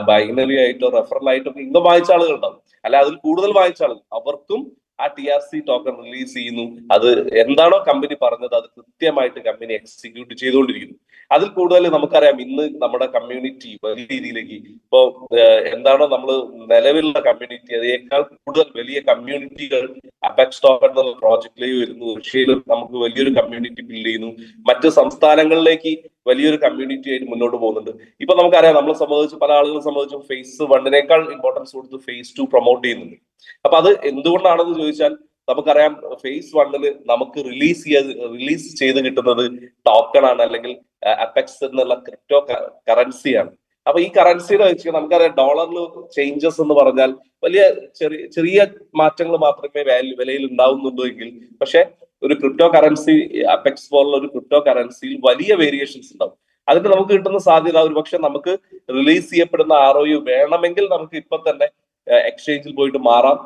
ബൈനറി ആയിട്ടോ റെഫറൽ ആയിട്ടോ ഇൻകം വാങ്ങിച്ച ആളുകൾ ഉണ്ടാവും. അല്ല അതിൽ കൂടുതൽ വാങ്ങിച്ച ആളുകൾ അവർക്കും ആ TRC ടോക്കൺ റിലീസ് ചെയ്യുന്നു. അത് എന്താണോ കമ്പനി പറഞ്ഞത് അത് കൃത്യമായിട്ട് കമ്പനി എക്സിക്യൂട്ട് ചെയ്തുകൊണ്ടിരിക്കുന്നു. അതിൽ കൂടുതൽ നമുക്കറിയാം, ഇന്ന് നമ്മുടെ കമ്മ്യൂണിറ്റി വലിയ രീതിയിലേക്ക് ഇപ്പോ എന്താണോ നമ്മൾ നിലവിലുള്ള കമ്മ്യൂണിറ്റി അതിനേക്കാൾ കൂടുതൽ വലിയ കമ്മ്യൂണിറ്റികൾ അപെക്സ് ടോക്കൺ എന്നുള്ള പ്രോജക്റ്റിലേക്ക് വരുന്നു. റഷ്യയിലും നമുക്ക് വലിയൊരു കമ്മ്യൂണിറ്റി ബിൽഡ് ചെയ്യുന്നു. മറ്റ് സംസ്ഥാനങ്ങളിലേക്ക് വലിയൊരു കമ്മ്യൂണിറ്റി ആയിട്ട് മുന്നോട്ട് പോകുന്നുണ്ട്. ഇപ്പൊ നമുക്കറിയാം, നമ്മളെ സംബന്ധിച്ച് പല ആളുകളെ സംബന്ധിച്ചും ഫേസ് 1 ഇമ്പോർട്ടൻസ് കൊടുത്ത് ഫേസ് 2 പ്രൊമോട്ട് ചെയ്യുന്നുണ്ട്. അപ്പൊ അത് എന്തുകൊണ്ടാണെന്ന് ചോദിച്ചാൽ നമുക്കറിയാം, ഫേസ് 1 നമുക്ക് റിലീസ് ചെയ്ത് കിട്ടുന്നത് ടോക്കൺ ആണ്, അല്ലെങ്കിൽ അപെക്സ് എന്നുള്ള ക്രിപ്റ്റോ കറൻസിയാണ്. അപ്പൊ ഈ കറൻസിയുടെ വെച്ച് നമുക്കറിയാം ഡോളറിൽ ചേഞ്ചസ് എന്ന് പറഞ്ഞാൽ വലിയ ചെറിയ മാറ്റങ്ങൾ മാത്രമേ വിലയിൽ ഉണ്ടാവുന്നുള്ളൂ എങ്കിൽ, പക്ഷെ ഒരു ക്രിപ്റ്റോ കറൻസി അപെക്സ് പോലുള്ള ഒരു ക്രിപ്റ്റോ കറൻസിയിൽ വലിയ വേരിയേഷൻസ് ഉണ്ടാവും. അതിന് നമുക്ക് കിട്ടുന്ന സാധ്യത ഒരു പക്ഷെ നമുക്ക് റിലീസ് ചെയ്യപ്പെടുന്ന ROI വേണമെങ്കിൽ നമുക്ക് ഇപ്പൊ തന്നെ എക്സ്ചേഞ്ചിൽ പോയിട്ട് മാറാം.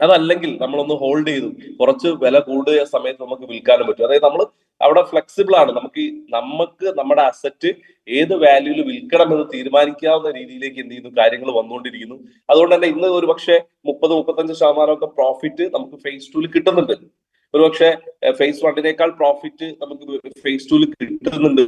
അതല്ലെങ്കിൽ നമ്മളൊന്ന് ഹോൾഡ് ചെയ്തു കുറച്ച് വില കൂടിയ സമയത്ത് നമുക്ക് വിൽക്കാനും പറ്റും. അതായത് നമ്മൾ അവിടെ ഫ്ലെക്സിബിൾ ആണ്. നമുക്ക് നമ്മുടെ അസറ്റ് ഏത് വാല്യൂല് വിൽക്കണം എന്ന് തീരുമാനിക്കാവുന്ന രീതിയിലേക്ക് എന്ത് ചെയ്യുന്നു കാര്യങ്ങൾ വന്നുകൊണ്ടിരിക്കുന്നു. അതുകൊണ്ട് തന്നെ ഇന്ന് ഒരു പക്ഷേ 30-35% പ്രോഫിറ്റ് നമുക്ക് ഫേസ് 2 കിട്ടുന്നുണ്ട്. ഒരുപക്ഷെ ഫേസ് 1 പ്രോഫിറ്റ് നമുക്ക് ഫേസ് 2 കിട്ടുന്നുണ്ട്.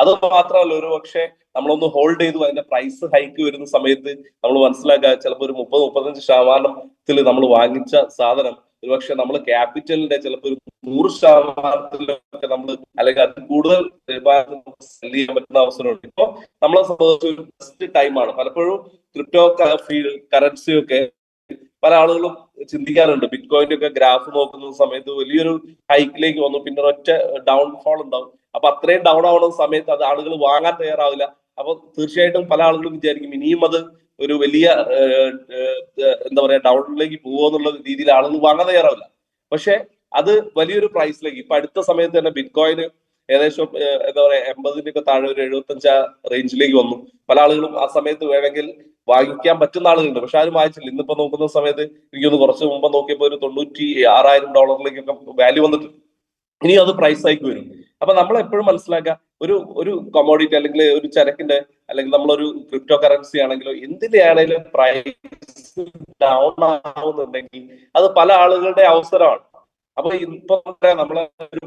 അത് മാത്രമല്ല, ഒരുപക്ഷെ നമ്മളൊന്ന് ഹോൾഡ് ചെയ്തു അതിന്റെ പ്രൈസ് ഹൈക്ക് വരുന്ന സമയത്ത് നമ്മൾ മനസ്സിലാക്കുക ചിലപ്പോൾ ഒരു 30-35% നമ്മൾ വാങ്ങിച്ച സാധനം ഒരുപക്ഷെ നമ്മൾ ക്യാപിറ്റലിന്റെ ചിലപ്പോൾ ഒരു 100% നമ്മൾ അല്ലെങ്കിൽ അതിൽ കൂടുതൽ സെല് ചെയ്യാൻ പറ്റുന്ന അവസരമുണ്ട്. ഇപ്പൊ നമ്മളെ സംബന്ധിച്ച് ഒരു ബെസ്റ്റ് ടൈമാണ്. പലപ്പോഴും ക്രിപ്റ്റോ കറൻസിയൊക്കെ പല ആളുകളും ചിന്തിക്കാറുണ്ട്. ബിറ്റ് കോയിന്റെ ഒക്കെ ഗ്രാഫ് നോക്കുന്ന സമയത്ത് വലിയൊരു ഹൈക്കിലേക്ക് വന്നു, പിന്നെ ഒറ്റ ഡൗൺഫോൾ ഉണ്ടാവും. അപ്പൊ അത്രയും ഡൗൺ ആവുന്ന സമയത്ത് അത് ആളുകൾ വാങ്ങാൻ തയ്യാറാവില്ല. അപ്പൊ തീർച്ചയായിട്ടും പല ആളുകളും വിചാരിക്കും ഇനിയും അത് ഒരു വലിയ എന്താ പറയാ ഡൗണിലേക്ക് പോകുമെന്നുള്ള രീതിയിൽ ആളുകൾ വാങ്ങാൻ തയ്യാറാവില്ല. പക്ഷെ അത് വലിയൊരു പ്രൈസിലേക്ക് ഇപ്പൊ അടുത്ത സമയത്ത് തന്നെ ബിറ്റ് കോയിന് ഏകദേശം എന്താ പറയാ 80 താഴെ ഒരു 75 റേഞ്ചിലേക്ക് വന്നു. പല ആളുകളും ആ സമയത്ത് വേണമെങ്കിൽ വാങ്ങിക്കാൻ പറ്റുന്ന ആളുകളുണ്ട്, പക്ഷെ ആരും വാങ്ങിച്ചില്ല. ഇന്നിപ്പോ നോക്കുന്ന സമയത്ത് എനിക്കൊന്ന് കുറച്ച് മുമ്പ് നോക്കിയപ്പോ ഒരു $96,000 വാല്യൂ വന്നിട്ടുണ്ട്. ഇനി അത് പ്രൈസ് ഹൈക്ക് വരും. അപ്പൊ നമ്മൾ എപ്പോഴും മനസ്സിലാക്കുക, ഒരു കൊമോഡിറ്റി അല്ലെങ്കിൽ ഒരു ചരക്കിന്റെ അല്ലെങ്കിൽ നമ്മളൊരു ക്രിപ്റ്റോ കറൻസി ആണെങ്കിലോ എന്തിന്റെ ആണെങ്കിലും പ്രൈസ് ഡൗൺ ആവുന്നുണ്ടെങ്കിൽ അത് പല ആളുകളുടെ അവസരമാണ്. അപ്പൊ ഇപ്പൊ നമ്മളെ ഒരു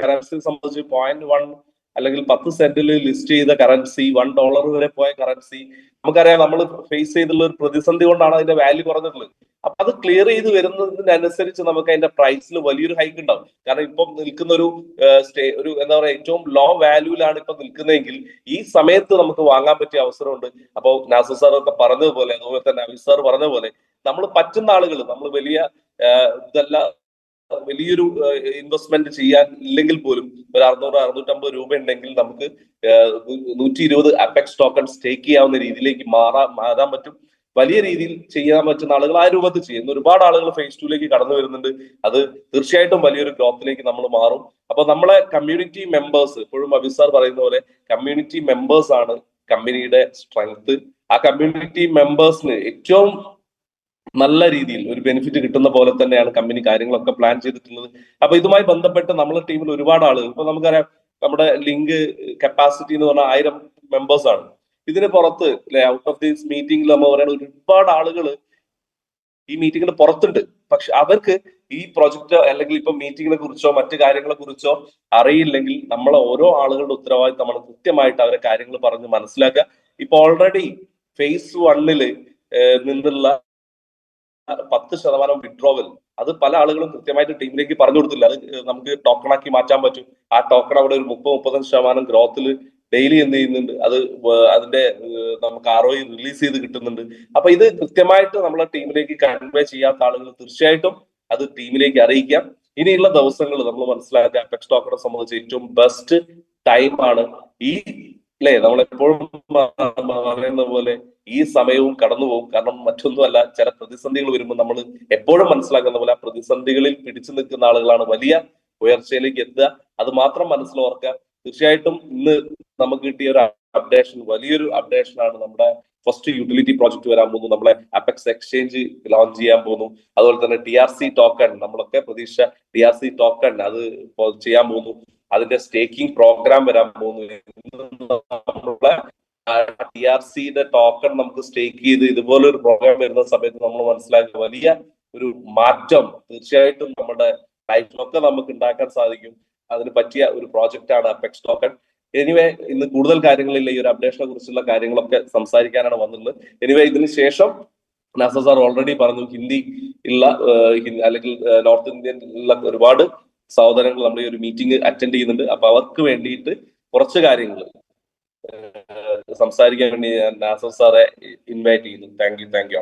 കറൻസി സംബന്ധിച്ച് 0.1 അല്ലെങ്കിൽ 10 സെന്റിൽ ലിസ്റ്റ് ചെയ്ത കറൻസി $1 വരെ പോയ കറൻസി നമുക്കറിയാം നമ്മൾ ഫേസ് ചെയ്തുള്ള ഒരു പ്രതിസന്ധി കൊണ്ടാണ് അതിന്റെ വാല്യൂ കുറഞ്ഞിട്ടുള്ളത്. അപ്പൊ അത് ക്ലിയർ ചെയ്ത് വരുന്നതിനനുസരിച്ച് നമുക്ക് അതിന്റെ പ്രൈസിൽ വലിയൊരു ഹൈക്ക് ഉണ്ടാവും. കാരണം ഇപ്പം നിൽക്കുന്ന ഒരു എന്താ പറയാ ഏറ്റവും ലോ വാല്യൂലാണ് ഇപ്പൊ നിൽക്കുന്നതെങ്കിൽ ഈ സമയത്ത് നമുക്ക് വാങ്ങാൻ പറ്റിയ അവസരമുണ്ട്. അപ്പോൾ നാസർ സാർ ഒക്കെ പറഞ്ഞതുപോലെ, അതുപോലെ തന്നെ അവിസ് സാർ പറഞ്ഞ പോലെ നമ്മൾ പറ്റുന്ന ആളുകൾ നമ്മൾ വലിയ ഇതല്ല വലിയൊരു ഇൻവെസ്റ്റ്മെന്റ് ചെയ്യാൻ ഇല്ലെങ്കിൽ പോലും ഒരു 600-650 രൂപ ഉണ്ടെങ്കിൽ നമുക്ക് 120 അപെക്സ് ടോക്കൺ സ്റ്റേക്ക് ചെയ്യാവുന്ന രീതിയിലേക്ക് മാറാൻ പറ്റും. വലിയ രീതിയിൽ ചെയ്യാൻ പറ്റുന്ന ആളുകൾ ആ രൂപത്തിൽ ചെയ്യുന്നു. ഒരുപാട് ആളുകൾ ഫേസ് 2ലേക്ക് കടന്നു വരുന്നുണ്ട്. അത് തീർച്ചയായിട്ടും വലിയൊരു ഗ്രോത്തിലേക്ക് നമ്മൾ മാറും. അപ്പൊ നമ്മളെ കമ്മ്യൂണിറ്റി മെമ്പേഴ്സ്, എപ്പോഴും അഭിസാർ പറയുന്ന പോലെ കമ്മ്യൂണിറ്റി മെമ്പേഴ്സ് ആണ് കമ്പനിയുടെ സ്ട്രെങ്ത്. ആ കമ്മ്യൂണിറ്റി മെമ്പേഴ്സിന് ഏറ്റവും നല്ല രീതിയിൽ ഒരു ബെനിഫിറ്റ് കിട്ടുന്ന പോലെ തന്നെയാണ് കമ്പനി കാര്യങ്ങളൊക്കെ പ്ലാൻ ചെയ്തിട്ടുള്ളത്. അപ്പൊ ഇതുമായി ബന്ധപ്പെട്ട് നമ്മളെ ടീമിൽ ഒരുപാട് ആളുകൾ, ഇപ്പൊ നമുക്കറിയാം നമ്മുടെ ലിങ്ക് കപ്പാസിറ്റി എന്ന് പറഞ്ഞാൽ 1000 മെമ്പേഴ്സ് ആണ്. ഇതിന് പുറത്ത് അല്ലെ, ഔട്ട് ഓഫ് ദിസ് മീറ്റിംഗിൽ നമ്മൾ പറയുന്ന ഒരുപാട് ആളുകൾ ഈ മീറ്റിംഗിന് പുറത്തുണ്ട്. പക്ഷെ അവർക്ക് ഈ പ്രൊജക്ട് അല്ലെങ്കിൽ ഇപ്പൊ മീറ്റിങ്ങിനെ കുറിച്ചോ മറ്റു കാര്യങ്ങളെ കുറിച്ചോ അറിയില്ലെങ്കിൽ നമ്മളെ ഓരോ ആളുകളുടെ ഉത്തരവാദിത്തമാണ് കൃത്യമായിട്ട് അവരെ കാര്യങ്ങൾ പറഞ്ഞ് മനസ്സിലാക്കുക. ഇപ്പൊ ഓൾറെഡി ഫേസ് 1 നിന്നുള്ള 10% വിഡ്രോവൽ അത് പല ആളുകളും കൃത്യമായിട്ട് ടീമിലേക്ക് പറഞ്ഞു കൊടുത്തില്ല. അത് നമുക്ക് ടോക്കണാക്കി മാറ്റാൻ പറ്റും. ആ ടോക്കൺ അവിടെ ഒരു 30-35% ഗ്രോത്തിൽ ഡെയിലി എന്ത് ചെയ്യുന്നുണ്ട്, അത് അതിന്റെ നമുക്ക് ROI റിലീസ് ചെയ്ത് കിട്ടുന്നുണ്ട്. അപ്പൊ ഇത് കൃത്യമായിട്ട് നമ്മളെ ടീമിലേക്ക് കൺവേ ചെയ്യാത്ത ആളുകൾ തീർച്ചയായിട്ടും അത് ടീമിലേക്ക് അറിയിക്കാം. ഇനിയുള്ള ദിവസങ്ങൾ നമ്മൾ മനസ്സിലാക്കുക അപെക്സ് ടോക്കണെ സംബന്ധിച്ച് ഏറ്റവും ബെസ്റ്റ് ടൈമാണ് ഈ, അല്ലെ, നമ്മളെപ്പോഴും പറയുന്ന പോലെ ഈ സമയവും കടന്നു പോകും. കാരണം മറ്റൊന്നുമല്ല, ചില പ്രതിസന്ധികൾ വരുമ്പോൾ നമ്മൾ എപ്പോഴും മനസ്സിലാക്കുന്ന പോലെ ആ പ്രതിസന്ധികളിൽ പിടിച്ചു നിൽക്കുന്ന ആളുകളാണ് വലിയ ഉയർച്ചയിലേക്ക് എത്തുക. അത് മാത്രം മനസ്സിലോർക്കുക. തീർച്ചയായിട്ടും ഇന്ന് നമുക്ക് കിട്ടിയ ഒരു അപ്ഡേഷൻ വലിയൊരു അപ്ഡേഷൻ ആണ്. നമ്മുടെ ഫസ്റ്റ് യൂട്ടിലിറ്റി പ്രോജക്റ്റ് വരാൻ പോകുന്നു. നമ്മളെ അപെക്സ് എക്സ്ചേഞ്ച് ലോഞ്ച് ചെയ്യാൻ പോകുന്നു. അതുപോലെ തന്നെ TRC ടോക്കൺ, നമ്മളൊക്കെ പ്രതീക്ഷ TRC ടോക്കൺ അത് ചെയ്യാൻ പോകുന്നു. അതിന്റെ സ്റ്റേക്കിംഗ് പ്രോഗ്രാം വരാൻ പോകുന്നു. നമ്മളെ TRCയുടെ ടോക്കൺ നമുക്ക് സ്റ്റേക്ക് ചെയ്ത് ഇതുപോലെ ഒരു പ്രോഗ്രാം വരുന്ന സമയത്ത് നമ്മൾ മനസ്സിലാക്കുക വലിയ ഒരു മാറ്റം തീർച്ചയായിട്ടും നമ്മുടെ ലൈഫിലൊക്കെ നമുക്ക് ഉണ്ടാക്കാൻ സാധിക്കും. അതിന് പറ്റിയ ഒരു പ്രോജക്റ്റ് ആണ് അപെക്സ് ടോക്കൺ. എനിവേ, ഇന്ന് കൂടുതൽ കാര്യങ്ങളില്ല, ഈ ഒരു അപ്ഡേഷനെ കുറിച്ചുള്ള കാര്യങ്ങളൊക്കെ സംസാരിക്കാനാണ് വന്നിട്ടുള്ളത്. എനിവേ, ഇതിന് ശേഷം നാസർ സാർ ഓൾറെഡി പറഞ്ഞു, ഹിന്ദി ഉള്ള അല്ലെങ്കിൽ നോർത്ത് ഇന്ത്യൻ ഉള്ള ഒരുപാട് സഹോദരങ്ങൾ നമ്മുടെ ഈ ഒരു മീറ്റിംഗ് അറ്റൻഡ് ചെയ്യുന്നുണ്ട്. അപ്പൊ അവർക്ക് വേണ്ടിയിട്ട് കുറച്ച് കാര്യങ്ങൾ സംസാരിക്കാൻ വേണ്ടി ഞാൻ നാസർ സാറെ ഇൻവൈറ്റ് ചെയ്യുന്നു. Thank you.